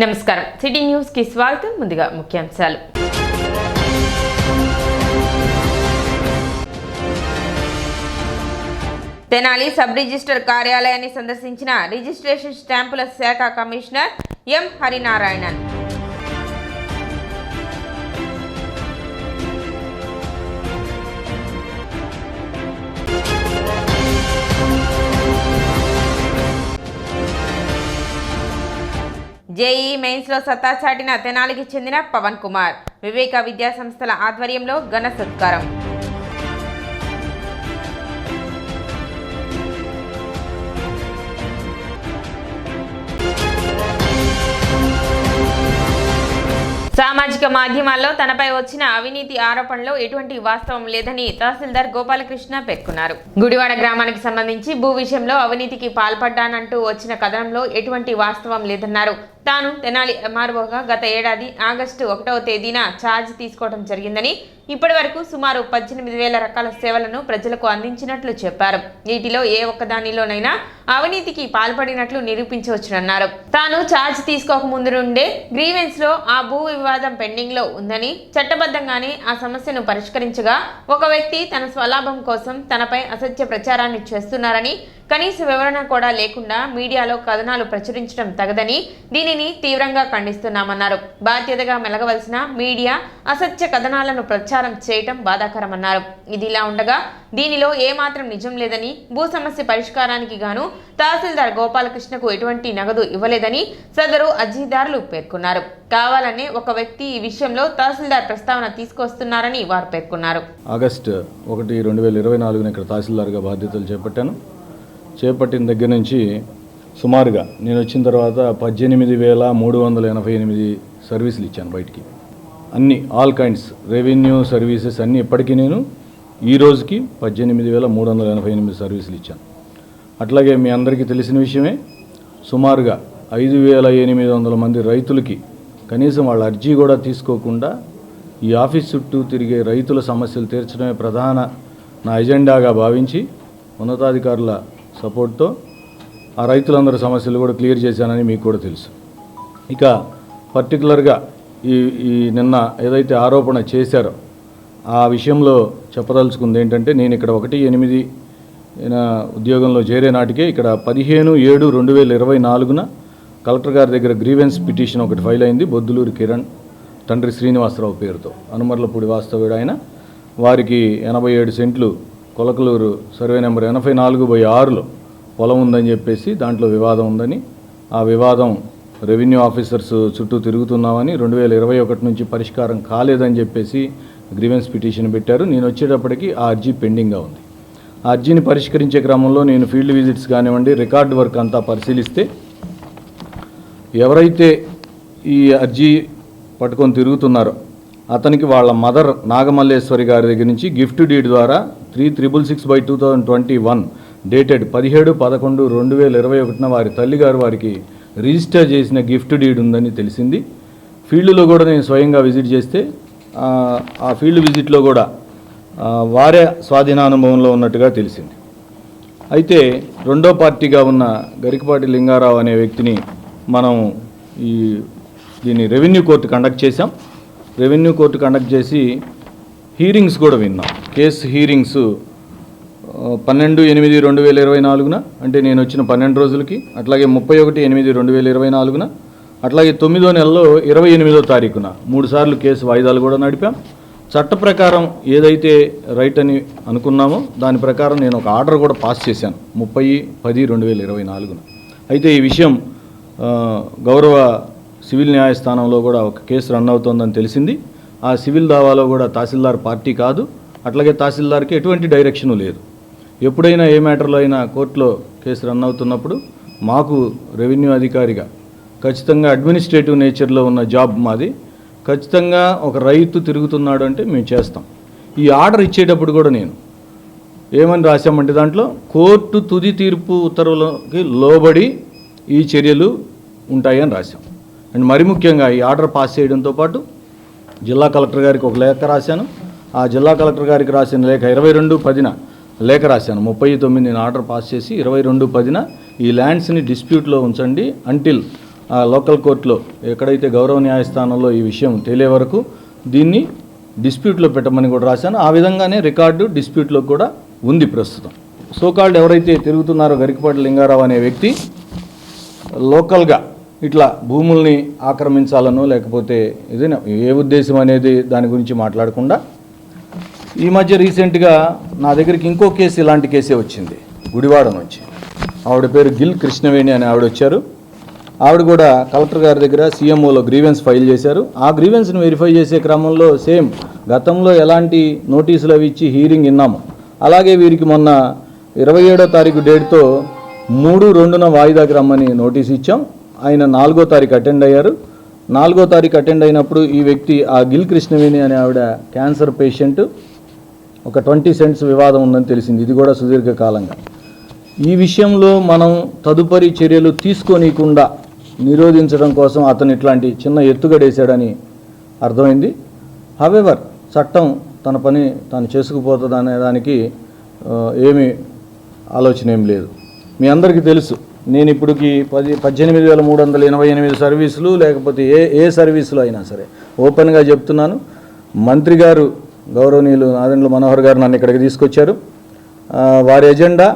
నమస్కారం city news కి స్వాగతం. ముందుగా ముఖ్యాంశాలు. తెనాలి సబ్ రిజిస్టర్ కార్యాలయాన్ని సందర్శించిన రిజిస్ట్రేషన్ స్టాంపుల శాఖ commissioner M Harinarayanan. JEE mains లో సత్తా చాటిన తెనాలికి చెందిన పవన్ కుమార్. వివేక విద్యా సంస్థల ఆధ్వర్యంలో ఘన సత్కారం. సామాజిక మాధ్యమాల్లో తనపై వచ్చిన అవినీతి ఆరోపణలో ఎటువంటి వాస్తవం లేదని తహసీల్దార్ గోపాలకృష్ణ పేర్కొన్నారు. గుడివాడ గ్రామానికి సంబంధించి భూ విషయంలో అవినీతికి పాల్పడ్డానంటూ వచ్చిన కథనంలో ఎటువంటి వాస్తవం లేదన్నారు. తాను తెనాలి ఎంఆర్ఓగా గత ఏడాది ఆగస్టు 1వ తేదీన ఛార్జ్ తీసుకోవడం జరిగిందని, ఇప్పటి వరకు సుమారు 18,000 రకాల సేవలను ప్రజలకు అందించినట్లు చెప్పారు. వీటిలో ఏ ఒక్కదానిలోనైనా అవినీతికి పాల్పడినట్లు నిరూపించవచ్చునన్నారు. తాను ఛార్జ్ తీసుకోక ముందు నుండే గ్రీవెన్స్ లో ఆ భూ వివాదం పెండింగ్ లో ఉందని, చట్టబద్ధంగానే ఆ సమస్యను పరిష్కరించగా ఒక వ్యక్తి తన స్వలాభం కోసం తనపై అసత్య ప్రచారాన్ని చేస్తున్నారని, కనీస వివరణ కూడా లేకుండా మీడియాలో కథనాలు ప్రచురించడం తగదని, దీనిని తీవ్రంగా ఖండిస్తున్నామన్నారు. బాధ్యతగా మెలగవలసిన మీడియా అసత్య కథనాలను ప్రచారం చేయటం బాధాకరమన్నారు. ఇదిలా ఉండగా దీనిలో ఏమాత్రం నిజం లేదని, భూ సమస్య పరిష్కారానికి గాను తహసీల్దార్ గోపాలకృష్ణకు ఎటువంటి నగదు ఇవ్వలేదని సదరు అర్జీదారులు పేర్కొన్నారు. కావాలనే ఒక వ్యక్తి ఈ విషయంలో తహసీల్దార్ ప్రస్తావన తీసుకొస్తున్నారని వారు పేర్కొన్నారు. ఆగస్టు 1, 2024 ఇక్కడ తహసీల్దార్గా బాధ్యతలు చేపట్టిన దగ్గర నుంచి సుమారుగా నేను వచ్చిన తర్వాత 18,388 సర్వీసులు ఇచ్చాను బయటికి. అన్ని ఆల్ కైండ్స్ రెవెన్యూ సర్వీసెస్ అన్నీ ఇప్పటికీ నేను ఈ రోజుకి 18,388 సర్వీసులు ఇచ్చాను. అట్లాగే మీ అందరికీ తెలిసిన విషయమే, సుమారుగా 5,800 మంది రైతులకి కనీసం వాళ్ళ అర్జీ కూడా తీసుకోకుండా ఈ ఆఫీస్ చుట్టూ తిరిగే రైతుల సమస్యలు తీర్చడమే ప్రధాన నా ఎజెండాగా భావించి ఉన్నతాధికారుల సపోర్ట్తో ఆ రైతులందరి సమస్యలు కూడా క్లియర్ చేశానని మీకు కూడా తెలుసు. ఇక పర్టికులర్గా ఈ నిన్న ఏదైతే ఆరోపణ చేశారో ఆ విషయంలో చెప్పదలుచుకుంది ఏంటంటే, నేను ఇక్కడ 1/8 ఉద్యోగంలో చేరే నాటికే ఇక్కడ 15/7/2024 కలెక్టర్ గారి దగ్గర గ్రీవెన్స్ పిటిషన్ ఒకటి ఫైల్ అయింది. బొద్దులూరు కిరణ్ తండ్రి శ్రీనివాసరావు పేరుతో, అనుమర్లపూడి వాస్తవ్యుడు ఆయన. వారికి 87 సెంట్లు కొలకలూరు సర్వే నెంబర్ 84/6లో పొలం ఉందని చెప్పేసి దాంట్లో వివాదం ఉందని, ఆ వివాదం రెవెన్యూ ఆఫీసర్స్ చుట్టూ తిరుగుతున్నామని 2021 నుంచి పరిష్కారం కాలేదని చెప్పేసి గ్రీవెన్స్ పిటిషన్ పెట్టారు. నేను వచ్చేటప్పటికి ఆ అర్జీ పెండింగ్గా ఉంది. ఆ అర్జీని పరిష్కరించే క్రమంలో నేను ఫీల్డ్ విజిట్స్ కానివ్వండి, రికార్డ్ వర్క్ అంతా పరిశీలిస్తే ఎవరైతే ఈ అర్జీ పట్టుకొని తిరుగుతున్నారో అతనికి వాళ్ళ మదర్ నాగమల్లేశ్వరి గారి దగ్గర నుంచి గిఫ్ట్ డీడ్ ద్వారా 3666/2021 డేటెడ్ 17/11/2021 వారి తల్లిగారు వారికి రిజిస్టర్ చేసిన గిఫ్ట్ డీడ్ ఉందని తెలిసింది. ఫీల్డ్లో కూడా నేను స్వయంగా విజిట్ చేస్తే ఆ ఫీల్డ్ విజిట్లో కూడా వారే స్వాధీనానుభవంలో ఉన్నట్టుగా తెలిసింది. అయితే రెండో పార్టీగా ఉన్న గరికపాటి లింగారావు అనే వ్యక్తిని మనం దీన్ని రెవెన్యూ కోర్టు కండక్ట్ చేశాం. రెవెన్యూ కోర్టు కండక్ట్ చేసి హీరింగ్స్ కూడా విన్నాం. కేసు హీరింగ్స్ 12/8/2024 అంటే నేను వచ్చిన 12 రోజులకి, అట్లాగే 31/8/2024, అట్లాగే 9వ నెలలో 28వ తారీఖున 3 సార్లు కేసు వాయిదాలు కూడా నడిపాం. చట్ట ప్రకారం ఏదైతే రైట్ అని అనుకున్నామో దాని ప్రకారం నేను ఒక ఆర్డర్ కూడా పాస్ చేశాను 30/10/2024. అయితే ఈ విషయం గౌరవ సివిల్ న్యాయస్థానంలో కూడా ఒక కేసు రన్ అవుతోందని తెలిసింది. ఆ సివిల్ దావాలో కూడా తహసీల్దార్ పార్టీ కాదు, అట్లాగే తహసీల్దార్కి ఎటువంటి డైరెక్షను లేదు. ఎప్పుడైనా ఏ మ్యాటర్లో అయినా కోర్టులో కేసు రన్ అవుతున్నప్పుడు మాకు రెవెన్యూ అధికారిగా ఖచ్చితంగా అడ్మినిస్ట్రేటివ్ నేచర్లో ఉన్న జాబ్ మాది. ఖచ్చితంగా ఒక రైతు తిరుగుతున్నాడు అంటే మేము చేస్తాం. ఈ ఆర్డర్ ఇచ్చేటప్పుడు కూడా నేను ఏమని రాశామంటే దాంట్లో కోర్టు తుది తీర్పు ఉత్తర్వులకి లోబడి ఈ చర్యలు ఉంటాయని రాశాం. అండ్ మరి ముఖ్యంగా ఈ ఆర్డర్ పాస్ చేయడంతో పాటు జిల్లా కలెక్టర్ గారికి ఒక లేఖ రాశాను. ఆ జిల్లా కలెక్టర్ గారికి రాసిన లేఖ 22/10 లేఖ రాశాను. 39 నేను ఆర్డర్ పాస్ చేసి 22/10 ఈ ల్యాండ్స్ని డిస్ప్యూట్లో ఉంచండి అంటిల్ ఆ లోకల్ కోర్టులో ఎక్కడైతే గౌరవ న్యాయస్థానంలో ఈ విషయం తేలే వరకు దీన్ని డిస్ప్యూట్లో పెట్టమని కూడా రాశాను. ఆ విధంగానే రికార్డు డిస్ప్యూట్లో కూడా ఉంది ప్రస్తుతం. సోకాల్డ్ ఎవరైతే తిరుగుతున్నారో గరికపాటి లింగారావు అనే వ్యక్తి లోకల్గా ఇట్లా భూముల్ని ఆక్రమించాలనో లేకపోతే ఏదైనా ఏ ఉద్దేశం అనేది దాని గురించి మాట్లాడకుండా ఈ మధ్య రీసెంట్గా నా దగ్గరికి ఇంకో కేసు ఇలాంటి కేసే వచ్చింది గుడివాడ నుంచి. ఆవిడ పేరు గిల్ కృష్ణవేణి అని ఆవిడ వచ్చారు. ఆవిడ కూడా కలెక్టర్ గారి దగ్గర సీఎంఓలో గ్రీవెన్స్ ఫైల్ చేశారు. ఆ గ్రీవెన్స్ని వెరిఫై చేసే క్రమంలో సేమ్ గతంలో ఎలాంటి నోటీసులు అవి ఇచ్చి హీరింగ్ విన్నాము అలాగే వీరికి మొన్న 27వ తారీఖు డేట్తో 3/2న వాయిదాకి రమ్మని నోటీస్ ఇచ్చాం. ఆయన 4వ తారీఖు అటెండ్ అయ్యారు. 4వ తారీఖు అటెండ్ అయినప్పుడు ఈ వ్యక్తి ఆ గిల్ కృష్ణవేణి అనే ఆవిడ క్యాన్సర్ పేషెంట్. ఒక 20 సెంట్స్ వివాదం ఉందని తెలిసింది. ఇది కూడా సుదీర్ఘకాలంగా. ఈ విషయంలో మనం తదుపరి చర్యలు తీసుకోనీయకుండా నిరోధించడం కోసం అతను ఇట్లాంటి చిన్న ఎత్తుగడేశాడని అర్థమైంది. హవెవర్ చట్టం తన పని తాను చేసుకుపోతుంది అనే దానికి ఏమీ ఆలోచన ఏం లేదు. మీ అందరికీ తెలుసు నేను ఇప్పటికి 18,388 సర్వీసులు లేకపోతే ఏ సర్వీసులు అయినా సరే ఓపెన్గా చెప్తున్నాను. మంత్రి గారు గౌరవనీయులు నాదెండ్ల మనోహర్ గారు నన్ను ఇక్కడికి తీసుకొచ్చారు. వారి ఎజెండా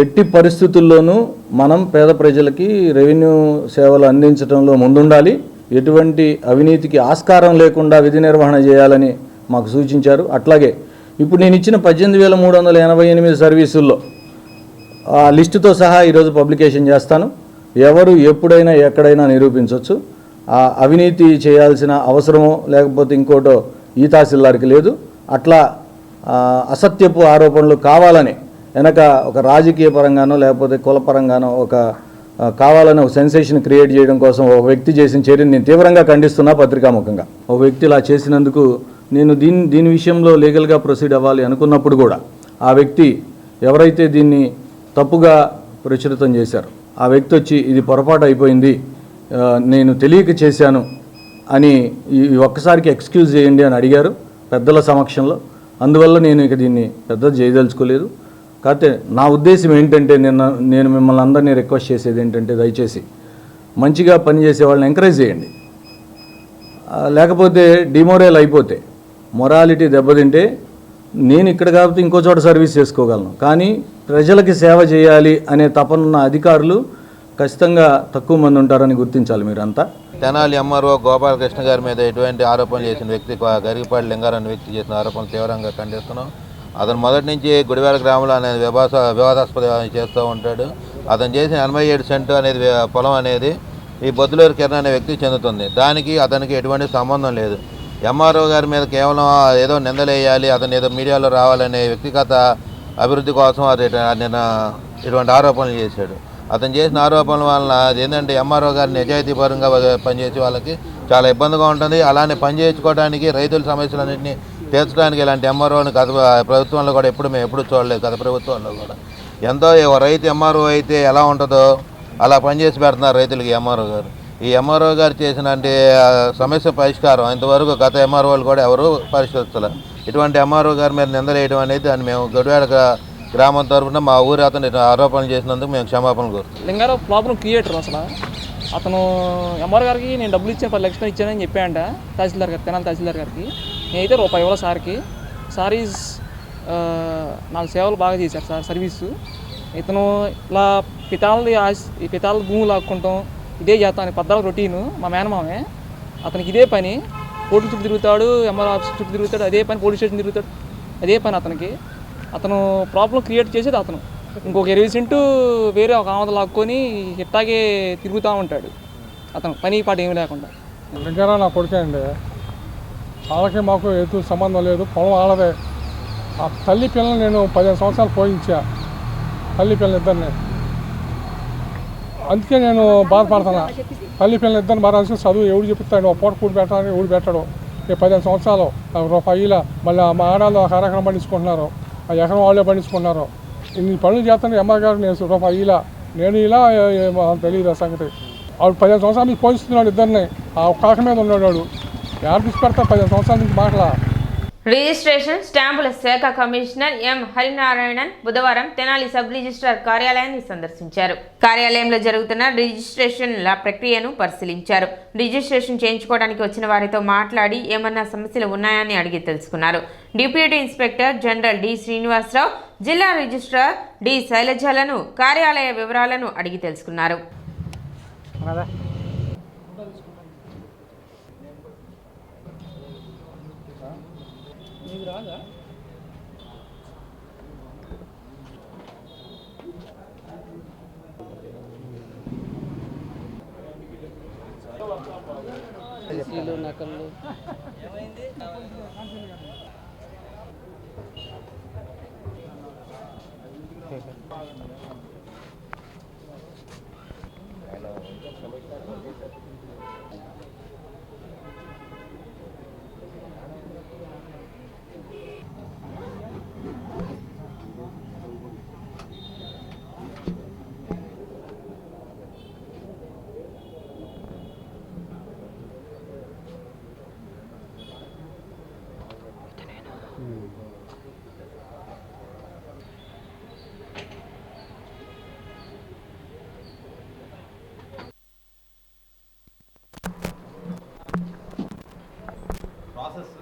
ఎట్టి పరిస్థితుల్లోనూ మనం పేద ప్రజలకి రెవెన్యూ సేవలు అందించడంలో ముందుండాలి, ఎటువంటి అవినీతికి ఆస్కారం లేకుండా విధి నిర్వహణ చేయాలని మాకు సూచించారు. అట్లాగే ఇప్పుడు నేను ఇచ్చిన 18,388 సర్వీసుల్లో ఆ లిస్టుతో సహా ఈరోజు పబ్లికేషన్ చేస్తాను. ఎవరు ఎప్పుడైనా ఎక్కడైనా నిరూపించవచ్చు. ఆ అవినీతి చేయాల్సిన అవసరమో లేకపోతే ఇంకోటో ఈ తహసీల్దార్కి లేదు. అట్లా అసత్యపు ఆరోపణలు కావాలని వెనక ఒక రాజకీయ పరంగానో లేకపోతే కులపరంగానో ఒక కావాలని ఒక సెన్సేషన్ క్రియేట్ చేయడం కోసం ఒక వ్యక్తి చేసిన చర్యను నేను తీవ్రంగా ఖండిస్తున్నా. పత్రికాముఖంగా ఒక వ్యక్తి ఇలా చేసినందుకు నేను దీని విషయంలో లీగల్గా ప్రొసీడ్ అవ్వాలి అనుకున్నప్పుడు కూడా ఆ వ్యక్తి ఎవరైతే దీన్ని తప్పుగా ప్రచురితం చేశారో ఆ వ్యక్తి వచ్చి ఇది పొరపాటు అయిపోయింది, నేను తెలియక చేశాను అని ఈ ఒక్కసారికి ఎక్స్క్యూజ్ చేయండి అని అడిగారు పెద్దల సమక్షంలో. అందువల్ల నేను ఇక దీన్ని పెద్ద చేయదలుచుకోలేదు. కాకపోతే నా ఉద్దేశం ఏంటంటే నేను మిమ్మల్ని అందరినీ రిక్వెస్ట్ చేసేది ఏంటంటే దయచేసి మంచిగా పనిచేసే వాళ్ళని ఎంకరేజ్ చేయండి. లేకపోతే డిమోరల్ అయిపోతే మొరాలిటీ దెబ్బతింటే నేను ఇక్కడ కాబట్టి ఇంకో చోట సర్వీస్ చేసుకోగలను, కానీ ప్రజలకి సేవ చేయాలి అనే తపనున్న అధికారులు ఖచ్చితంగా తక్కువ మంది ఉంటారని గుర్తించాలి మీరంతా. తెనాలి ఎంఆర్ఓ గోపాలకృష్ణ గారి మీద ఎటువంటి ఆరోపణలు చేసిన వ్యక్తి గరికపాటి లింగారావు అనే వ్యక్తి చేసిన ఆరోపణలు తీవ్రంగా ఖండిస్తున్నాం. అతను మొదటి నుంచి గుడివాడ గ్రామంలో అనేది వివాదాస్పద చేస్తూ ఉంటాడు. అతను చేసిన 87 సెంటు అనేది పొలం అనేది ఈ బొద్దులూరు కిరణ్ అనే వ్యక్తికి చెందుతుంది. దానికి అతనికి ఎటువంటి సంబంధం లేదు. ఎంఆర్ఓ గారి మీద కేవలం ఏదో నిందలేయాలి, అతను ఏదో మీడియాలో రావాలనే వ్యక్తిగత అభివృద్ధి కోసం నిన్న ఇటువంటి ఆరోపణలు చేశాడు. అతను చేసిన ఆరోపణల వలన ఏంటంటే ఎంఆర్ఓ గారి నిజాయితీపరంగా పనిచేసే వాళ్ళకి చాలా ఇబ్బందిగా ఉంటుంది. అలానే పనిచేయించుకోవడానికి రైతుల సమస్యలన్నింటినీ తీర్చడానికి ఇలాంటి ఎంఆర్ఓని గత ప్రభుత్వంలో కూడా మేము ఎప్పుడు చూడలేదు. గత ప్రభుత్వంలో కూడా ఎంతో రైతు ఎంఆర్ఓ అయితే ఎలా ఉంటుందో అలా పనిచేసి పెడుతున్నారు రైతులకి ఎంఆర్ఓ గారు. ఈ ఎంఆర్ఓ గారు చేసిన సమస్య పరిష్కారం ఇంతవరకు గత ఎంఆర్ఓలు కూడా ఎవరు పరిష్కరించలేదు. ఇటువంటి ఎంఆర్ఓ గారి మీద నిందలేయడం అనేది దాన్ని మేము గడివాడ గ్రామం తరఫున మా ఊరి అతను ఆరోపణలు చేసినందుకు మేము క్షమాపణ కోరుతాం. లింగారావు ప్రాబ్లం క్రియేటర్ అతను ఎంఆర్ గారికి నేను డబ్బులు ఇచ్చాను 10 లక్షలు ఇచ్చానని చెప్పాడంట తహసీల్దార్ గారికి, తెనాలి తహసీల్దార్ గారికి. నేనైతే రూపాయి ఇవ్వాలి సార్కి. సార్ నాకు సేవలు బాగా చేశారు సార్ సర్వీసు. ఇతను ఇలా పితాల భూమి లాక్కుంటాం ఇదే చేస్తాను 14 రొటీను. మా మేనమామే అతనికి ఇదే పని. కోర్టుల చుట్టూ తిరుగుతాడు, ఎంఆర్ ఆఫీస్ చుట్టూ తిరుగుతాడు, అదే పని పోలీస్ స్టేషన్ తిరుగుతాడు, అదే పని అతనికి. అతను ప్రాబ్లం క్రియేట్ చేసేది అతను. ఇంకొక 20 సెంటు వేరే ఒక ఆమద లాక్కొని ఇట్టాగే తిరుగుతూ ఉంటాడు అతను, పని పాట ఏమి లేకుండా. లింగారావు నా కొడుకే అండి. వాళ్ళకి మాకు ఎటు సంబంధం లేదు, పొలం వాళ్ళదే. ఆ తల్లి పిల్లల్ని నేను 15 సంవత్సరాలు పోయించా, తల్లి పిల్లలు ఇద్దరిని. అందుకే నేను బాధపడుతున్నా. తల్లి పిల్లలు ఇద్దరిని బాగా చదువు ఎవడు చెప్తాడు, పూట కూడి పెట్టాలని ఎవడు పెట్టాడు. 15 సంవత్సరాలు రూపాయిలా మళ్ళీ మా ఆడాళ్ళు ఒక ఎకరం పండించుకుంటున్నారు, ఆ ఎకరం వాళ్ళే పండించుకుంటున్నారు. ఇన్ని పనులు చేస్తాను ఎంఆర్ గారు నేను రూపాయిలా నేను ఇలా తెలియదు ఆ సంగతి. ఆవిడ 15 సంవత్సరాల నుంచి పోషిస్తున్నాడు ఇద్దరిని. ఆ కాక మీద ఉన్నాడు. ఎవరు తీసుకెడతా 15 సంవత్సరాల నుంచి మాటలా. రిజిస్ట్రేషన్ స్టాంపుల శాఖ కమిషనర్ ఎం హరినారాయణన్ బుధవారం తెనాలి సబ్ రిజిస్ట్రార్ కార్యాలయాన్ని సందర్శించారు. కార్యాలయంలో జరుగుతున్న రిజిస్ట్రేషన్ల ప్రక్రియను పరిశీలించారు. రిజిస్ట్రేషన్ చేయించుకోవడానికి వచ్చిన వారితో మాట్లాడి ఏమన్నా సమస్యలు ఉన్నాయని అడిగి తెలుసుకున్నారు. Deputy inspector general D Srinivasarao, జిల్లా రిజిస్ట్రార్ డి శైలజలను కార్యాలయ వివరాలను అడిగి తెలుసుకున్నారు. నకళ్ళు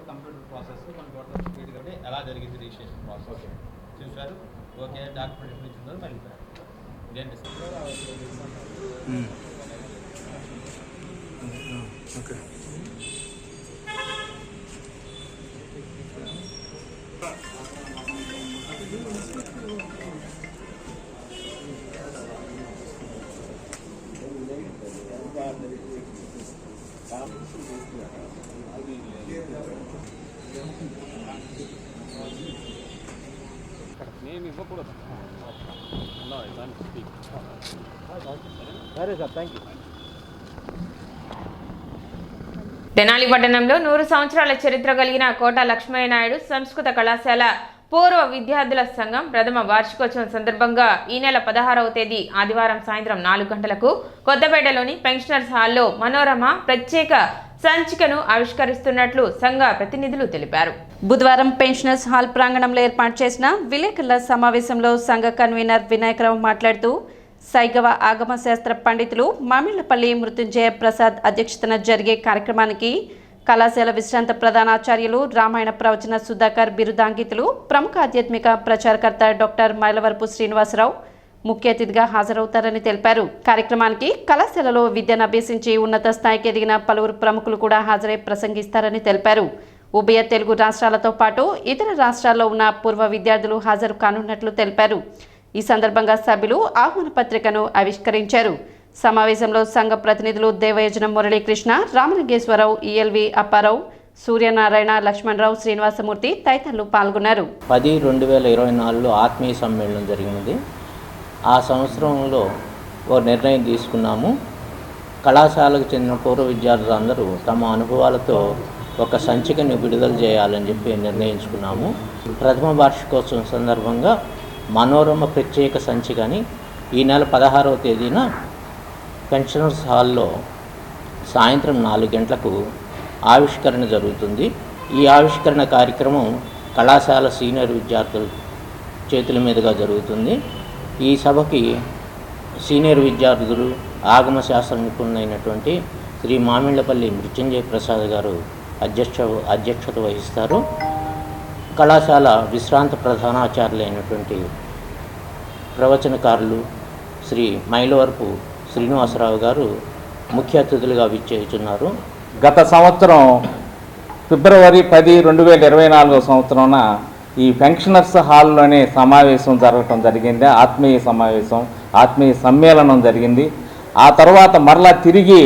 కంప్యూటర్ ప్రాసెస్ మన టోటల్ స్పీడ్ కాబట్టి ఎలా జరిగింది రిజిస్ట్రేషన్ ప్రాసెస్ చూసారు. ఓకే డాక్యుమెంట్ ఇచ్చిందో మళ్ళీ ఇదేంటి ఓకే నేను ఇవ్వకూడదు. సరే సార్, థ్యాంక్ యూ. తెనాలి పట్టణంలో 100 సంవత్సరాల చరిత్ర కలిగిన కోట లక్ష్మయ్య నాయుడు సంస్కృత కళాశాల పూర్వ విద్యార్థుల సంఘం ప్రథమ వార్షికోత్సవం సందర్భంగా ఈ నెల 16వ తేదీ ఆదివారం సాయంత్రం 4 గంటలకు కొత్తపేటలోని పెన్షనర్స్ హాల్లో మనోరమ ప్రత్యేక సంచికను ఆవిష్కరిస్తున్నట్లు సంఘ ప్రతినిధులు తెలిపారు. బుధవారం పెన్షనర్స్ హాల్ ప్రాంగణంలో ఏర్పాటు చేసిన విలేకరుల సమావేశంలో సంఘ కన్వీనర్ వినాయకరావు మాట్లాడుతూ సైగవ ఆగమ శాస్త్ర పండితులు మామిళ్లపల్లి మృత్యుంజయ ప్రసాద్ అధ్యక్షతన జరిగే కార్యక్రమానికి కళాశాల విశ్రాంత ప్రధానాచార్యులు రామాయణ ప్రవచన సుధాకర్ బిరుదాంకితులు ప్రముఖ ఆధ్యాత్మిక ప్రచారకర్త డాక్టర్ మైలవరపు శ్రీనివాసరావు ముఖ్య అతిథిగా హాజరవుతారని తెలిపారు. కార్యక్రమానికి కళాశాలలో విద్యను అభ్యసించి ఉన్నత స్థాయికి ఎదిగిన పలువురు ప్రముఖులు కూడా హాజరై ప్రసంగిస్తారని తెలిపారు. ఉభయ తెలుగు రాష్ట్రాలతో పాటు ఇతర రాష్ట్రాల్లో ఉన్న పూర్వ విద్యార్థులు హాజరు కానున్నట్లు తెలిపారు. ఈ సందర్భంగా సభ్యులు ఆహ్వాన పత్రికను ఆవిష్కరించారు. సమావేశంలో సంఘ ప్రతినిధులు దేవయోజనం మురళీకృష్ణ, రామలింగేశ్వరరావు, ఈఎల్వి అప్పారావు, సూర్యనారాయణ, లక్ష్మణరావు, శ్రీనివాసమూర్తి తదితరులు పాల్గొన్నారు. 10/2024లో ఆత్మీయ సమ్మేళనం జరిగినది. ఆ సంవత్సరంలో ఓ నిర్ణయం తీసుకున్నాము. కళాశాలకు చెందిన పూర్వ విద్యార్థులందరూ తమ అనుభవాలతో ఒక సంచికని విడుదల చేయాలని చెప్పి నిర్ణయించుకున్నాము. ప్రథమ వార్షికోత్సవం సందర్భంగా మనోరమ ప్రత్యేక సంచికని ఈ నెల 16వ తేదీన పెన్షనర్స్ హాల్లో సాయంత్రం 4 గంటలకు ఆవిష్కరణ జరుగుతుంది. ఈ ఆవిష్కరణ కార్యక్రమం కళాశాల సీనియర్ విద్యార్థుల చేతుల మీదుగా జరుగుతుంది. ఈ సభకి సీనియర్ విద్యార్థులు ఆగమ శాస్త్ర నిపుణులైనటువంటి శ్రీ మామిళ్లపల్లి మృత్యుంజయ ప్రసాద్ గారు అధ్యక్షత వహిస్తారు. కళాశాల విశ్రాంత ప్రధానాచార్యులైనటువంటి ప్రవచనకారులు శ్రీ మైలవరపు శ్రీనివాసరావు గారు ముఖ్య అతిథులుగా విచ్చేస్తున్నారు. గత సంవత్సరం ఫిబ్రవరి 10, 2024 సంవత్సరాన ఈ పెన్షనర్స్ హాల్లోనే సమావేశం జరగటం జరిగింది. ఆత్మీయ సమావేశం, ఆత్మీయ సమ్మేళనం జరిగింది. ఆ తర్వాత మరలా తిరిగి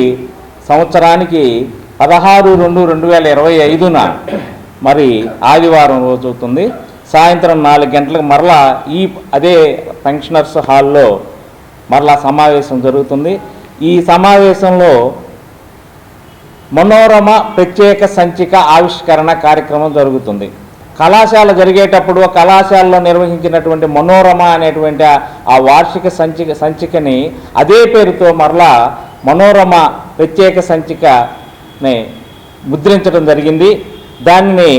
సంవత్సరానికి 16/2/2025న మరి ఆదివారం రోజు అవుతుంది. సాయంత్రం 4 గంటలకు మరలా అదే పెన్షనర్స్ హాల్లో మరలా సమావేశం జరుగుతుంది. ఈ సమావేశంలో మనోరమ ప్రత్యేక సంచిక ఆవిష్కరణ కార్యక్రమం జరుగుతుంది. కళాశాల జరిగేటప్పుడు కళాశాలలో నిర్వహించినటువంటి మనోరమ అనేటువంటి ఆ వార్షిక సంచికని అదే పేరుతో మరలా మనోరమ ప్రత్యేక సంచికని ముద్రించడం జరిగింది. దానిని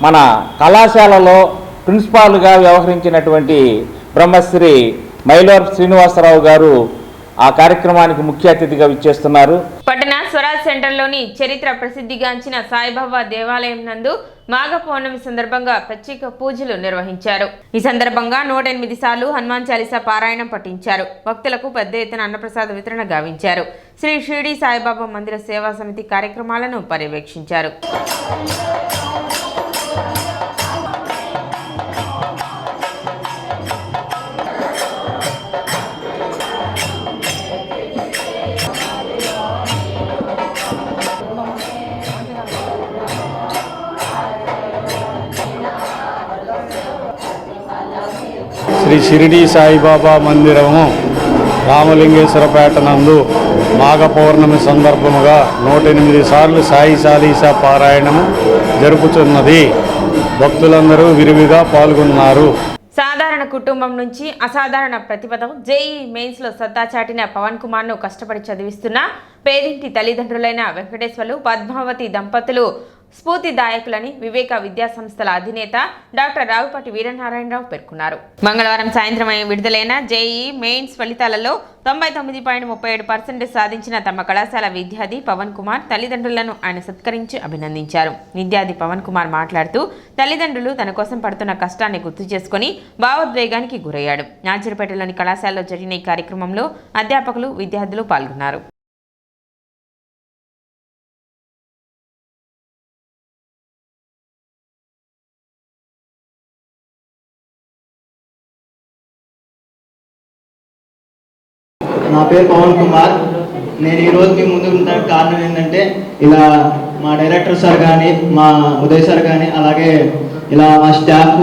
మన కళాశాలలో ప్రిన్సిపాల్గా వ్యవహరించినటువంటి బ్రహ్మశ్రీ మైలవరపు శ్రీనివాసరావు గారు ఆ కార్యక్రమానికి ముఖ్య అతిథిగా విచ్చేస్తున్నారు. పట్టణ స్వరాజ్ సెంటర్లోని చరిత్ర ప్రసిద్ధిగాంచిన సాయిబాబా దేవాలయం నందు మాఘ పౌర్ణమి సందర్భంగా ప్రత్యేక పూజలు నిర్వహించారు. ఈ సందర్భంగా 108 సార్లు హనుమాన్ చాలీసా పారాయణం పఠించారు. భక్తులకు పెద్ద ఎత్తున అన్నప్రసాద వితరణ గావించారు. శ్రీ షిరిడి సాయిబాబా మందిర సేవా సమితి కార్యక్రమాలను పర్యవేక్షించారు. శ్రీ షిరిడి సాయిబాబా మందిరము రామలింగేశ్వరపేట నందు మాఘ పౌర్ణమి సందర్భముగా 108 సార్లు సాయి చాలీసా పారాయణము జరుపుతున్నది. భక్తులందరూ విరివిగా పాల్గొన్నారు. సాధారణ కుటుంబం నుంచి అసాధారణ ప్రతిభతో జేఈ మెయిన్స్ లో సత్తా చాటిన పవన్ కుమార్ ను కష్టపడి చదివిస్తున్న పేదింటి తల్లిదండ్రులైన వెంకటేశ్వర్లు పద్మావతి దంపతులు స్ఫూర్తిదాయకులని వివేక విద్యా సంస్థల అధినేత డాక్టర్ రావుపాటి వీరనారాయణరావు పేర్కొన్నారు. మంగళవారం సాయంత్రం విడుదలైన జేఈ మెయిన్స్ ఫలితాలలో 99.37% సాధించిన తమ కళాశాల విద్యార్థి పవన్ కుమార్ తల్లిదండ్రులను ఆయన సత్కరించి అభినందించారు. విద్యార్థి పవన్ కుమార్ మాట్లాడుతూ తల్లిదండ్రులు తన కోసం పడుతున్న కష్టాన్ని గుర్తు చేసుకుని భావోద్వేగానికి గురయ్యాడు. నాజర్పేటలోని కళాశాలలో జరిగిన ఈ కార్యక్రమంలో అధ్యాపకులు విద్యార్థులు పాల్గొన్నారు. నా పేరు పవన్ కుమార్. నేను ఈరోజు మీ ముందు ఉండడానికి కారణం ఏంటంటే ఇలా మా డైరెక్టర్ సార్ కానీ మా ఉదయ్ సార్ కానీ అలాగే ఇలా మా స్టాఫ్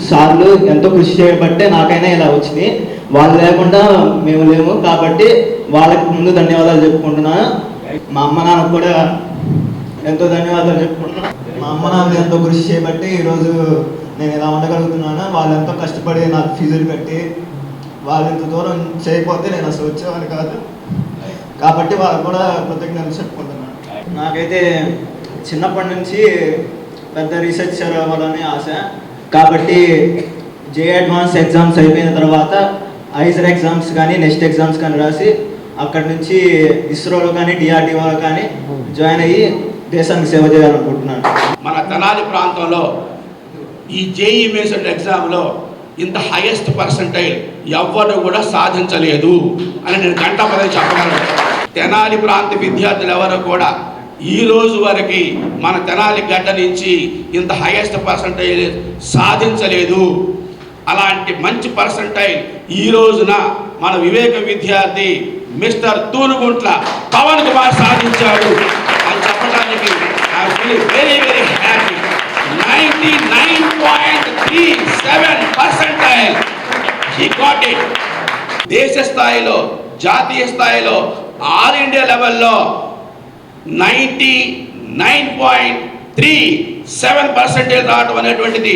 సార్లు ఎంతో కృషి చేయబట్టే నాకైనా ఇలా వచ్చింది. వాళ్ళు లేకుండా మేము లేము కాబట్టి వాళ్ళకి ముందు ధన్యవాదాలు చెప్పుకుంటున్నాను. మా అమ్మ నాన్నకు కూడా ఎంతో ధన్యవాదాలు చెప్పుకుంటున్నాను. మా అమ్మ నాన్న ఎంతో కృషి చేయబట్టి ఈరోజు నేను ఇలా ఉండగలుగుతున్నాను. వాళ్ళు ఎంతో కష్టపడి నాకు ఫీజులు కట్టి వాళ్ళు ఇంత దూరం చేయకపోతే నేను అసలు వచ్చేవాడిని కాదు. కాబట్టి వాళ్ళకు కూడా కృతజ్ఞతలు చెప్పుకుంటున్నాను. నాకైతే చిన్నప్పటి నుంచి పెద్ద రీసెర్చర్ అవ్వాలని ఆశ. కాబట్టి జే అడ్వాన్స్ ఎగ్జామ్స్ అయిపోయిన తర్వాత ఐజర్ ఎగ్జామ్స్ కానీ నెక్స్ట్ ఎగ్జామ్స్ కానీ రాసి అక్కడి నుంచి ఇస్రోలో కానీ డిఆర్డిఓలో కానీ జాయిన్ అయ్యి దేశానికి సేవ చేయాలనుకుంటున్నాను. మన తెనాలి ప్రాంతంలో ఈ జేఈ మెయిన్స్ ఎగ్జామ్లో ఇంత హైయెస్ట్ పర్సంటైల్ ఎవ్వరు కూడా సాధించలేదు అని నేను గంటాపదని చెప్పగలను. తెనాలి ప్రాంత విద్యార్థులు ఎవరు కూడా ఈ రోజు వరకు మన తెనాలి గడ్డ నుంచి ఇంత హైయెస్ట్ పర్సంటైల్ సాధించలేదు. అలాంటి మంచి పర్సంటైల్ ఈ రోజున మన వివేక విద్యార్థి మిస్టర్ తూనుగుంట్ల పవన్ కుమార్ సాధించాడు అని చెప్పడానికి I feel very very happy. 99.37% he got it. దేశ స్థాయిలో జాతీయ స్థాయిలో ఆల్ ఇండియా లెవెల్లో 99.37% రావడం అనేటువంటిది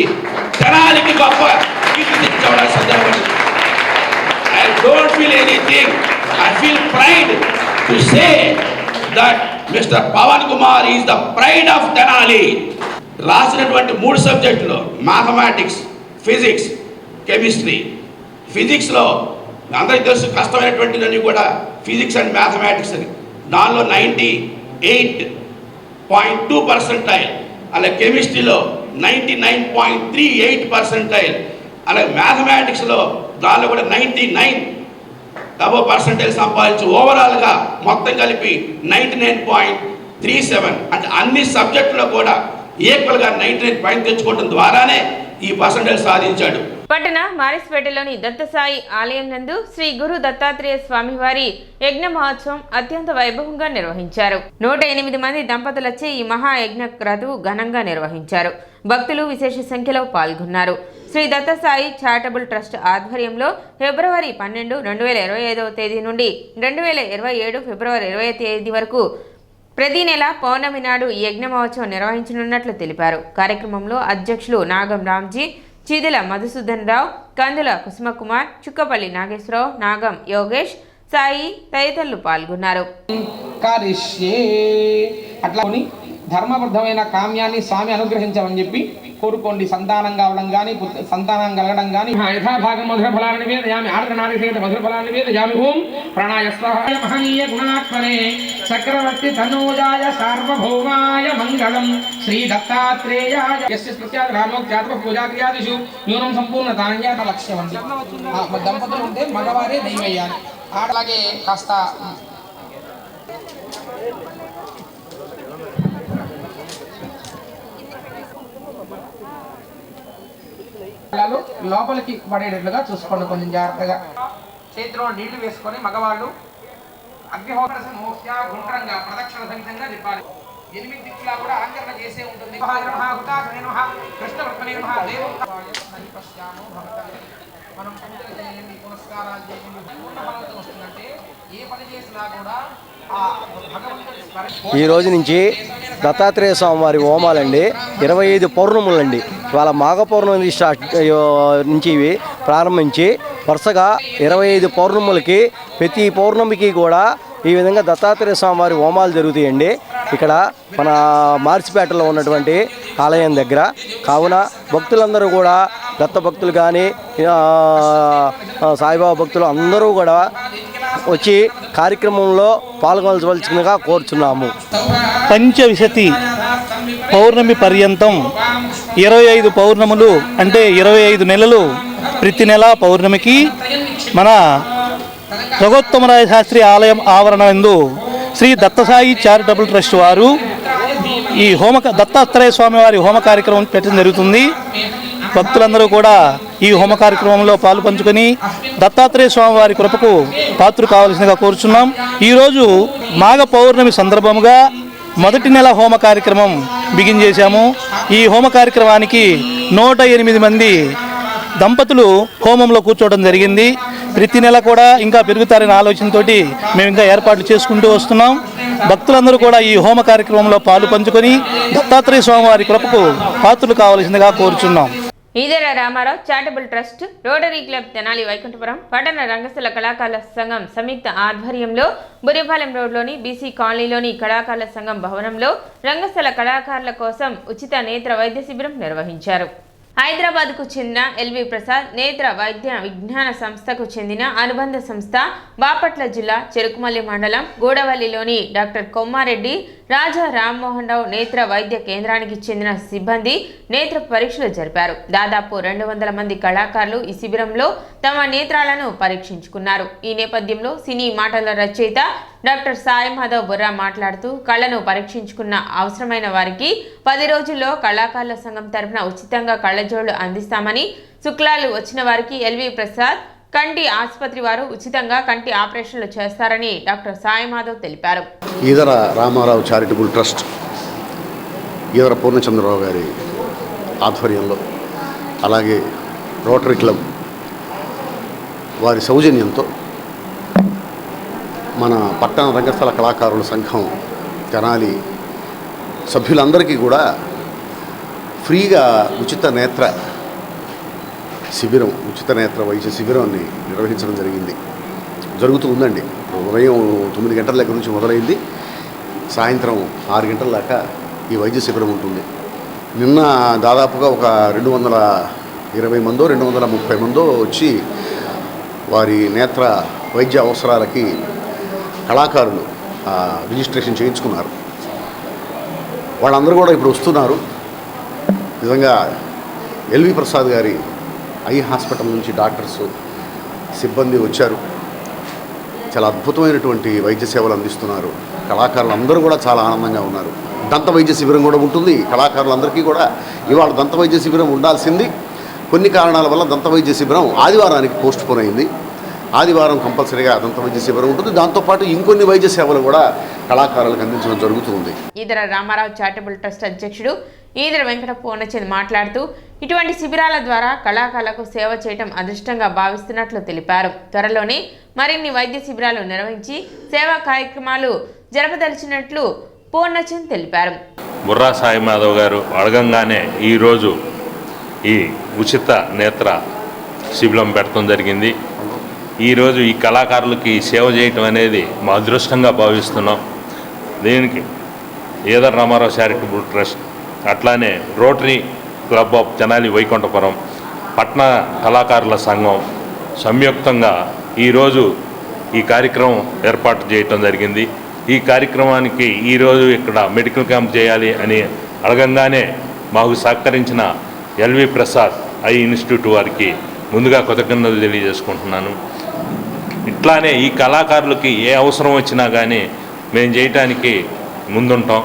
తెనాలికి గొప్ప కీర్తి తెచ్చుకోవడం సందర్భం. I don't feel anything. I feel pride to say that Mr. Pawan Kumar is the pride of Tenali. రాసినటువంటి 3 సబ్జెక్టులు మ్యాథమెటిక్స్, ఫిజిక్స్, కెమిస్ట్రీ. ఫిజిక్స్లో అందరికీ తెలుసు కష్టమైనటువంటివన్నీ కూడా ఫిజిక్స్ అండ్ మ్యాథమెటిక్స్ అని. దానిలో 98.2%. అలాగే కెమిస్ట్రీలో 99.38%. అలాగే మ్యాథమెటిక్స్లో దానిలో కూడా 99% సంపాదించి ఓవరాల్గా మొత్తం కలిపి 99.37. అంటే అన్ని సబ్జెక్టులో కూడా ఈక్వల్గా 99 తెచ్చుకోవడం ద్వారానే ఈ పర్సంటేజ్ సాధించాడు. పట్టణ మారిస్పేటలోని దత్తసాయి ఆలయం నందు శ్రీ గురు దత్తాత్రేయ స్వామివారి యజ్ఞ మహోత్సవం అత్యంత వైభవంగా నిర్వహించారు. 108 మంది దంపతులచే ఈ మహాయజ్ఞ క్రతువు ఘనంగా నిర్వహించారు. భక్తులు విశేష సంఖ్యలో పాల్గొన్నారు. శ్రీ దత్తసాయి చారిటబుల్ ట్రస్ట్ ఆధ్వర్యంలో ఫిబ్రవరి 12, 2025 తేదీ నుండి 2027 ఫిబ్రవరి 20 తేదీ వరకు ప్రతి నెల పౌర్ణమి నాడు ఈ యజ్ఞ మహోత్సవం నిర్వహించనున్నట్లు తెలిపారు. కార్యక్రమంలో అధ్యక్షులు నాగం రామ్జీ, చీదెల మధుసూదన్ రావు, కందుల కుసుమకుమార్, చుక్కపల్లి నాగేశ్వరరావు, నాగం యోగేష్, సాయి తదితరులు పాల్గొన్నారు. అట్లా ధర్మబద్ధమైన కామ్యాన్ని స్వామి అనుగ్రహించమని చెప్పి కోరుకోండి. సంతానం కావడం కానీ సంతానం కలగడం కానీ. యథాభాగం మధుర ఫలాన్ని నివేదయామి. ఆర్ద్రనారిసేత మధుర ఫలాన్ని నివేదయామి. ఓం ప్రాణాయ స్వాహాయ మహనీయ గుణాత్మనే చక్రవర్తి తనూజాయ సార్వభౌమాయ మంగళం. శ్రీ దత్తాత్రేయాయ యస్య స్మృత్యాద్ రామోక్త్యాత్మ పూజా క్రియాదిషు న్యూనం సంపూర్ణతాన్యాత లక్ష్యం. దంపతులు ఉంటే మగవారే దైవయ్యాలి. అలాగే కాస్త లోపలికి పడేటట్లుగా చూసుకోండి. కొంచెం జాగ్రత్తగా చేతిలో నీళ్లు వేసుకొని మగవాళ్ళు అగ్నిహోత్ర గుండ్రంగా ప్రదక్షిణ సహితంగా చెప్పాలి. 8 దిక్కులా కూడా అలంకరణ చేసే ఉంటుంది. మనం పూజలు చేయండి, పునస్కారాలు చేయండి, పూర్ణ ఫలితం వస్తుందంటే ఏ పని చేసినా కూడా ఈ రోజు నుంచి దత్తాత్రేయ స్వామివారి హోమాలండి 25 పౌర్ణములండి. ఇవాళ మాఘ పౌర్ణమి నుంచి ఇవి ప్రారంభించి వరుసగా 25 పౌర్ణములకి ప్రతి పౌర్ణమికి కూడా ఈ విధంగా దత్తాత్రేయ స్వామివారి హోమాలు జరుగుతాయండి ఇక్కడ మన మార్చిపేటలో ఉన్నటువంటి ఆలయం దగ్గర. కావున భక్తులందరూ కూడా దత్త భక్తులు కానీ సాయిబాబా భక్తులు అందరూ కూడా వచ్చి కార్యక్రమంలో పాల్గొనవలసిందిగా కోరుచున్నాము. పంచవిశతి పౌర్ణమి పర్యంతం 25 పౌర్ణములు అంటే 25 నెలలు. ప్రతి నెల పౌర్ణమికి మన రఘోత్తమరాయ శాస్త్రి ఆలయం ఆవరణందు శ్రీ దత్తసాయి చారిటబుల్ ట్రస్ట్ వారు ఈ దత్తాత్రేయ స్వామి వారి హోమ కార్యక్రమం పెట్టడం జరుగుతుంది. భక్తులందరూ కూడా ఈ హోమ కార్యక్రమంలో పాలు పంచుకొని దత్తాత్రేయ స్వామి వారి కృపకు పాత్ర కావాల్సిందిగా కోరుచున్నాం. ఈరోజు మాఘ పౌర్ణమి సందర్భముగా మొదటి నెల హోమ కార్యక్రమం బిగిన్ చేశాము. ఈ హోమ కార్యక్రమానికి 108 మంది దంపతులు హోమంలో కూర్చోవడం జరిగింది. ప్రతి నెల కూడా ఇంకా పెరుగుతారనే ఆలోచనతోటి మేము ఇంకా ఏర్పాట్లు చేసుకుంటూ వస్తున్నాం. భక్తులందరూ కూడా ఈ హోమ కార్యక్రమంలో పాలు పంచుకొని దత్తాత్రేయ స్వామి వారి కృపకు పాత్రలు కావాల్సిందిగా కోరుచున్నాం. Edela Ramarao charitable trust, rotary club Tenali Vaikunthapuram, పట్టణ రంగస్థల కళాకారుల సంఘం సంయుక్త ఆధ్వర్యంలో బుర్రిపాలెం రోడ్లోని బీసీ కాలనీలోని కళాకారుల సంఘం భవనంలో రంగస్థల కళాకారుల కోసం ఉచిత నేత్ర వైద్య శిబిరం నిర్వహించారు. హైదరాబాద్కు చెందిన ఎల్వి ప్రసాద్ నేత్ర వైద్య విజ్ఞాన సంస్థకు చెందిన అనుబంధ సంస్థ బాపట్ల జిల్లా చెరుకుమల్లి మండలం గూడవల్లిలోని డాక్టర్ కొమ్మారెడ్డి రాజా రామ్మోహన్ రావు నేత్ర వైద్య కేంద్రానికి చెందిన సిబ్బంది నేత్ర పరీక్షలు జరిపారు. దాదాపు 200 మంది కళాకారులు ఈ శిబిరంలో తమ నేత్రాలను పరీక్షించుకున్నారు. ఈ నేపథ్యంలో సినీ మాటల రచయిత డాక్టర్ సాయి మాధవ్ బుర్రా మాట్లాడుతూ కళను పరీక్షించుకున్న అవసరమైన వారికి 10 రోజుల్లో కళాకారుల సంఘం తరఫున ఉచితంగా కళ్ళజోళ్లు అందిస్తామని, శుక్లాలు వచ్చిన వారికి ఎల్వి ప్రసాద్ కంటి ఆసుపత్రి వారు ఉచితంగా కంటి ఆపరేషన్లు చేస్తారని డాక్టర్ సాయి మాధవ్ తెలిపారు. ఈదర రామారావు చారిటబుల్ ట్రస్ట్ ఈదర పూర్ణచంద్రరావు గారి ఆధ్వర్యంలో అలాగే రోటరీ క్లబ్ వారి సౌజన్యంతో మన పట్టణ రంగస్థల కళాకారుల సంఘం తెనాలి సభ్యులందరికీ కూడా ఫ్రీగా ఉచిత నేత్ర వైద్య శిబిరాన్ని నిర్వహించడం జరుగుతూ ఉందండి. ఉదయం 9 గంటల దగ్గర నుంచి మొదలైంది. సాయంత్రం 6 గంటల దాకా ఈ వైద్య శిబిరం ఉంటుంది. నిన్న దాదాపుగా ఒక 220 మందో 230 మందో వచ్చి వారి నేత్ర వైద్య అవసరాలకి కళాకారులు రిజిస్ట్రేషన్ చేయించుకున్నారు. వాళ్ళందరూ కూడా ఇప్పుడు వస్తున్నారు. నిజంగా ఎల్వి ప్రసాద్ గారి ఐ హాస్పిటల్ నుంచి డాక్టర్స్ సిబ్బంది వచ్చారు. చాలా అద్భుతమైనటువంటి వైద్య సేవలు అందిస్తున్నారు. కళాకారులు అందరూ కూడా చాలా ఆనందంగా ఉన్నారు. దంత వైద్య శిబిరం కూడా ఉంటుంది. కళాకారులందరికీ కూడా ఇవాళ దంత వైద్య శిబిరం ఉండాల్సింది. కొన్ని కారణాల వల్ల దంత వైద్య శిబిరం ఆదివారానికి పోస్ట్ పోన్ అయింది. ఆదివారం కంపల్సరీగా దంత వైద్య శిబిరం ఉంటుంది. దాంతోపాటు ఇంకొన్ని వైద్య సేవలు కూడా కళాకారులకు అందించడం జరుగుతుంది. ఈదర రామారావు చారిటబుల్ ట్రస్ట్ అధ్యక్షుడు ఈదర వెంకట పూర్ణచంద్ మాట్లాడుతూ ఇటువంటి శిబిరాల ద్వారా కళాకారులకు సేవ చేయడం అదృష్టంగా భావిస్తున్నట్లు తెలిపారు. త్వరలోనే మరిన్ని వైద్య శిబిరాలు నిర్వహించి సేవా కార్యక్రమాలు జరపదలిచినట్లు పూర్ణచంద్ తెలిపారు. బుర్రా సాయి మాధవ్ గారు అడగంగానే ఈరోజు ఈ ఉచిత నేత్ర శిబిరం పెట్టడం జరిగింది. ఈరోజు ఈ కళాకారులకి సేవ చేయటం అనేది మా అదృష్టంగా భావిస్తున్నాం. దీనికి ఈదర్ రామారావు చారిటబుల్ ట్రస్ట్, అట్లానే rotary club of Tenali Vaikunthapuram, పట్న కళాకారుల సంఘం సంయుక్తంగా ఈరోజు ఈ కార్యక్రమం ఏర్పాటు చేయటం జరిగింది. ఈ కార్యక్రమానికి ఈరోజు ఇక్కడ మెడికల్ క్యాంప్ చేయాలి అని అడగంగానే మాకు సహకరించిన ఎల్వి ప్రసాద్ ఐ ఇన్స్టిట్యూట్ వారికి ముందుగా కృతజ్ఞతలు తెలియజేసుకుంటున్నాను. ఇట్లానే ఈ కళాకారులకి ఏ అవసరం వచ్చినా కానీ మేము చేయటానికి ముందుంటాం.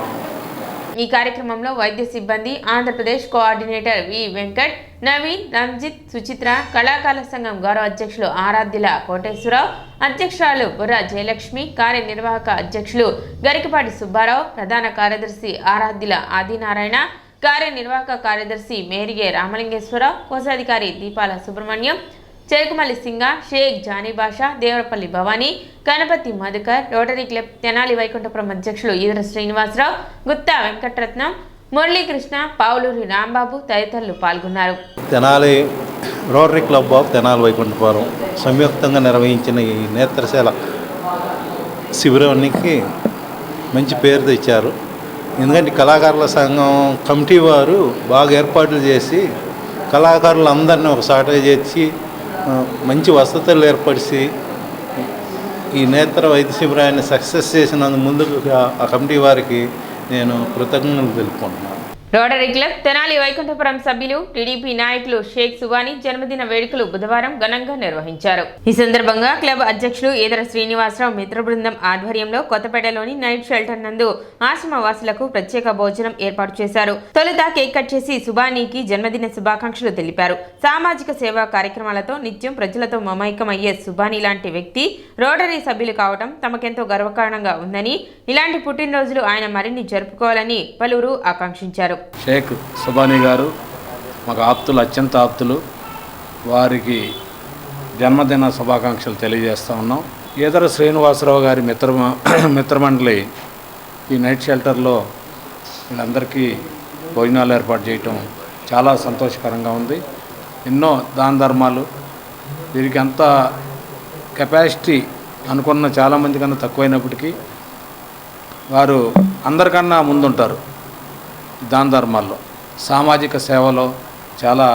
ఈ కార్యక్రమంలో వైద్య సిబ్బంది, ఆంధ్రప్రదేశ్ కోఆర్డినేటర్ వి వెంకట్, నవీన్, రంజిత్, సుచిత్ర, కళాకారుల సంఘం గౌరవ అధ్యక్షులు ఆరాధ్యుల కోటేశ్వరరావు, అధ్యక్షురాలు బుర్ర జయలక్ష్మి, కార్యనిర్వాహక అధ్యక్షులు గరికపాటి సుబ్బారావు, ప్రధాన కార్యదర్శి ఆరాధ్యుల ఆదినారాయణ, కార్యనిర్వాహక కార్యదర్శి మేరిగే రామలింగేశ్వరరావు, కోశాధికారి దీపాల సుబ్రహ్మణ్యం, చెరుకుమల్లి సింగ, షేక్ జానీ బాషా, దేవరపల్లి భవానీ, గణపతి మధుకర్, రోటరీ క్లబ్ తెనాలి వైకుంఠపురం అధ్యక్షులు ఈదర శ్రీనివాసరావు, గుత్తా వెంకటరత్నం, మురళీకృష్ణ, పావులూరి రాంబాబు తదితరులు పాల్గొన్నారు. Tenali rotary club of Tenali Vaikunthapuram సంయుక్తంగా నిర్వహించిన ఈ నేత్రశాల శిబిరానికి మంచి పేరు తెచ్చారు. ఎందుకంటే కళాకారుల సంఘం కమిటీ వారు బాగా ఏర్పాట్లు చేసి కళాకారులందరినీ ఒకసారి చేర్చి మంచి వసతులు ఏర్పరిచి ఈ నేత్ర వైద్య శిబిరాన్ని సక్సెస్ చేసినందుకు ముందుకు ఆ కమిటీ వారికి నేను కృతజ్ఞతలు తెలుపుకుంటున్నాను. రోటరీ క్లబ్ తెనాలి వైకుంఠపురం సభ్యులు, టీడీపీ నాయకులు షేక్ సుబానీ జన్మదిన వేడుకలు బుధవారం ఘనంగా నిర్వహించారు. ఈ సందర్భంగా క్లబ్ అధ్యక్షులు ఈదర శ్రీనివాసరావు మిత్ర బృందం ఆధ్వర్యంలో కొత్తపేటలోని నైట్ షెల్టర్ నందు ఆశ్రమ వాసులకు ప్రత్యేక భోజనం ఏర్పాటు చేశారు. తొలుత కేక్ కట్ చేసి సుబానీకి జన్మదిన శుభాకాంక్షలు తెలిపారు. సామాజిక సేవా కార్యక్రమాలతో నిత్యం ప్రజలతో మమైకమయ్యే సుబానీ లాంటి వ్యక్తి రోటరీ సభ్యులు కావడం తమకెంతో గర్వకారణంగా ఉందని, ఇలాంటి పుట్టినరోజులు ఆయన మరిన్ని జరుపుకోవాలని పలువురు ఆకాంక్షించారు. షేక్ సుబానీ గారు మాకు ఆప్తులు, అత్యంత ఆప్తులు. వారికి జన్మదిన శుభాకాంక్షలు తెలియజేస్తూ ఉన్నాం. ఈదర శ్రీనివాసరావు గారి మిత్రమండలి ఈ నైట్ షెల్టర్లో వీళ్ళందరికీ భోజనాలు ఏర్పాటు చేయటం చాలా సంతోషకరంగా ఉంది. ఎన్నో దాన ధర్మాలు, వీరికి అంత కెపాసిటీ అనుకున్న చాలామంది కన్నా తక్కువైనప్పటికీ వారు అందరికన్నా ముందుంటారు. దాన ధర్మాల్లో, సామాజిక సేవలో చాలా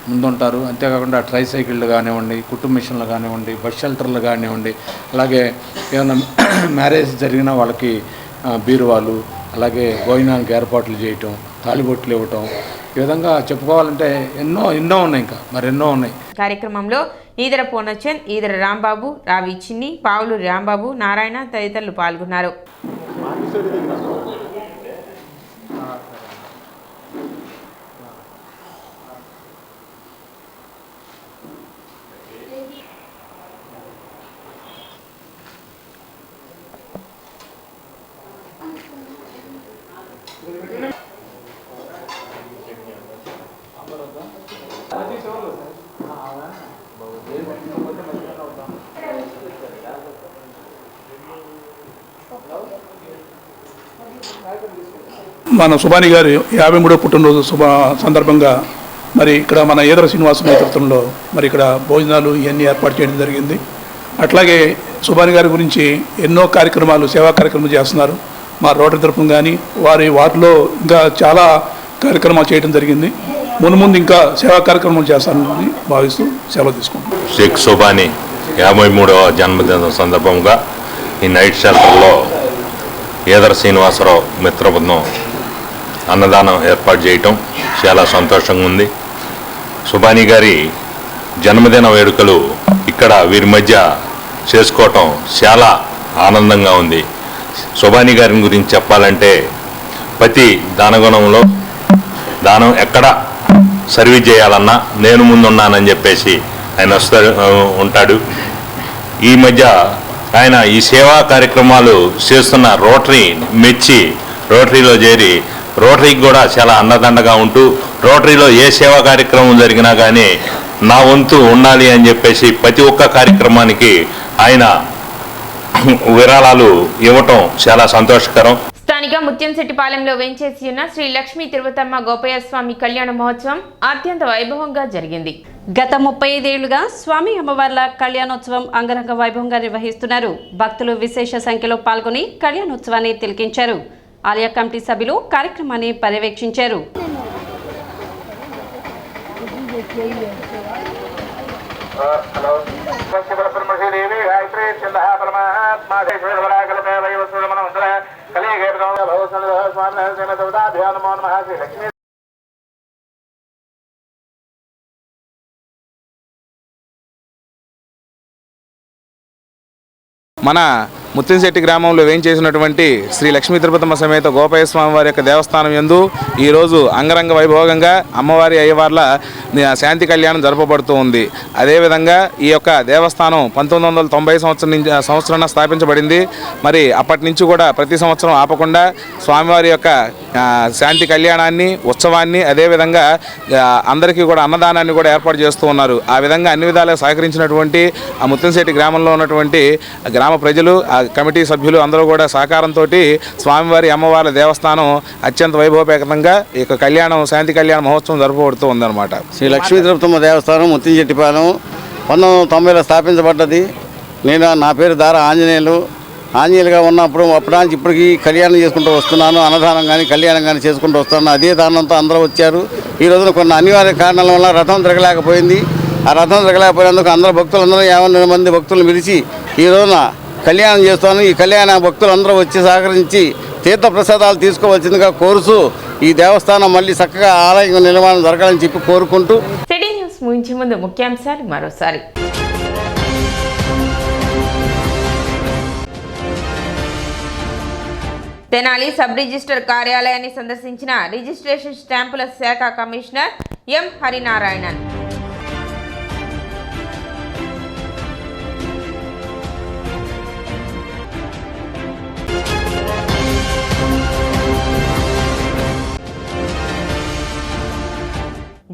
ముందుంటారు. అంతేకాకుండా ట్రైసైకిళ్ళు కానివ్వండి, కుటుంబ మిషన్లు కానివ్వండి, బస్ షెల్టర్లు కానివ్వండి, అలాగే ఏమైనా మ్యారేజ్ జరిగిన వాళ్ళకి బీరువాలు, అలాగే భోజనానికి ఏర్పాట్లు చేయటం, తాళిబొట్లు ఇవ్వటం, ఈ విధంగా చెప్పుకోవాలంటే ఎన్నో ఉన్నాయి, ఇంకా మరెన్నో ఉన్నాయి. కార్యక్రమంలో ఈదర పూర్ణచంద్, ఈదర రాంబాబు, రావి చిన్ని, పావులూరి రాంబాబు, నారాయణ తదితరులు పాల్గొన్నారు. మన సుబానీ గారి 53వ పుట్టినరోజు సందర్భంగా మరి ఇక్కడ మన ఈదర శ్రీనివాస నేతృత్వంలో మరి ఇక్కడ భోజనాలు ఇవన్నీ ఏర్పాటు చేయడం జరిగింది. అట్లాగే సుబానీ గారి గురించి ఎన్నో కార్యక్రమాలు, సేవా కార్యక్రమాలు చేస్తున్నారు. మా రోటరీ తరపున కానీ వారి వాటిలో ఇంకా చాలా కార్యక్రమాలు చేయడం జరిగింది. ముందు ఇంకా సేవా కార్యక్రమాలు చేస్తానని భావిస్తూ సెలవు తీసుకుంటాం. షేక్ సుబానీ 53వ జన్మదిన సందర్భంగా ఈ నైట్ షెల్టర్లో ఈదర శ్రీనివాసరావు మిత్ర బృందం అన్నదానం ఏర్పాటు చేయటం చాలా సంతోషంగా ఉంది. సుబానీ గారి జన్మదిన వేడుకలు ఇక్కడ వీరి మధ్య చేసుకోవటం చాలా ఆనందంగా ఉంది. సుబానీ గారి గురించి చెప్పాలంటే ప్రతి దానగుణంలో దానం ఎక్కడ సర్వీస్ చేయాలన్నా నేను ముందున్నానని చెప్పేసి ఆయన ఉంటాడు. ఈ మధ్య ఆయన ఈ సేవా కార్యక్రమాలు చేస్తున్న రోటరీ మెచ్చి రోటరీలో చేరి రోటరీకి కూడా చాలా అండదండగా ఉంటూ రోటరీలో ఏ సేవా కార్యక్రమం జరిగినా కానీ నా వంతు ఉండాలి అని చెప్పేసి ప్రతి ఒక్క కార్యక్రమానికి ఆయన విరాళాలు ఇవ్వటం చాలా సంతోషకరం. స్థానిక ముత్యంశెట్టిపాలెంలో వేంచేసి ఉన్న శ్రీ లక్ష్మీ తిరుపతమ్మ గోపయ్య స్వామి కళ్యాణ మహోత్సవం అత్యంత వైభవంగా జరిగింది. గత 35 ఏళ్లుగా స్వామి అమ్మవార్ల కళ్యాణోత్సవం అంగరంగ వైభవంగా నిర్వహిస్తున్నారు. భక్తులు విశేష సంఖ్యలో పాల్గొని కళ్యాణోత్సవాన్ని తిలకించారు. ఆలయ కమిటీ సభ్యులు కార్యక్రమాన్ని పర్యవేక్షించారు. మన ముత్తింశెట్టి గ్రామంలో వేయించేసినటువంటి శ్రీ లక్ష్మీ తిరుపతమ్మ సమేత గోపయ్య స్వామి వారి యొక్క దేవస్థానం యందు ఈరోజు అంగరంగ వైభోగంగా అమ్మవారి అయ్యవార్ల శాంతి కళ్యాణం జరపబడుతూ ఉంది. అదేవిధంగా ఈ యొక్క దేవస్థానం 1990 సంవత్సరాన స్థాపించబడింది. మరి అప్పటి నుంచి కూడా ప్రతి సంవత్సరం ఆపకుండా స్వామివారి యొక్క శాంతి కళ్యాణాన్ని, ఉత్సవాన్ని, అదేవిధంగా అందరికీ కూడా అన్నదానాన్ని కూడా ఏర్పాటు చేస్తూ ఉన్నారు. ఆ విధంగా అన్ని విధాలుగా సహకరించినటువంటి ఆ ముత్తింశెట్టి గ్రామంలో ఉన్నటువంటి గ్రామ ప్రజలు, ఆ కమిటీ సభ్యులు అందరూ కూడా సహకారంతో స్వామివారి అమ్మవార్ల దేవస్థానం అత్యంత వైభవపేతంగా ఈ యొక్క కళ్యాణం, శాంతి కళ్యాణ మహోత్సవం జరపబడుతూ ఉందన్నమాట. శ్రీ లక్ష్మీ తిరుపతమ్మ దేవస్థానం ముత్తింశెట్టిపాలెం 1990లో స్థాపించబడ్డది. నా పేరు దార ఆంజనేయులుగా ఉన్నప్పుడు అప్పటి నుంచి ఇప్పటికీ కళ్యాణం చేసుకుంటూ వస్తున్నాను. అన్నదానం కానీ కళ్యాణం కానీ చేసుకుంటూ వస్తున్నాను. అదే కారణంతో అందరూ వచ్చారు. ఈ రోజున కొన్ని అనివార్య కారణాల వల్ల రథం తిరగలేకపోయింది. ఆ రథం తిరగలేకపోయినందుకు అందరూ భక్తులందరూ 50 మంది భక్తులను పిలిచి ఈ రోజున కళ్యాణం చేస్తాను. ఈ కళ్యాణ భక్తులందరూ వచ్చి సహకరించి తీర్థ ప్రసాదాలు తీసుకోవాల్సిందిగా కోరుతూ ఈ దేవస్థానం మళ్ళీ చక్కగా ఆలయ నిర్మాణం జరగాలని చెప్పి కోరుకుంటూ సిటీ న్యూస్ ముగించే ముందు ముఖ్యాంశాలు మరోసారి. తెనాలి సబ్ రిజిస్టర్ కార్యాలయాన్ని సందర్శించిన రిజిస్ట్రేషన్ స్టాంపుల శాఖ కమిషనర్ ఎం హరినారాయణన్.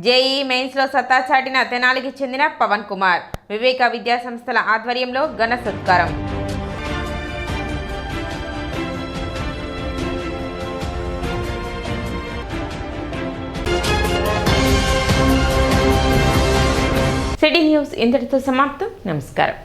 జేఈ మెయిన్స్లో సత్తా చాటిన తెనాలికి చెందిన పవన్ కుమార్. వివేక విద్యా సంస్థల ఆధ్వర్యంలో ఘన సత్కారం. సిటీ న్యూస్ ఇంతటితో సమాప్తం. నమస్కారం.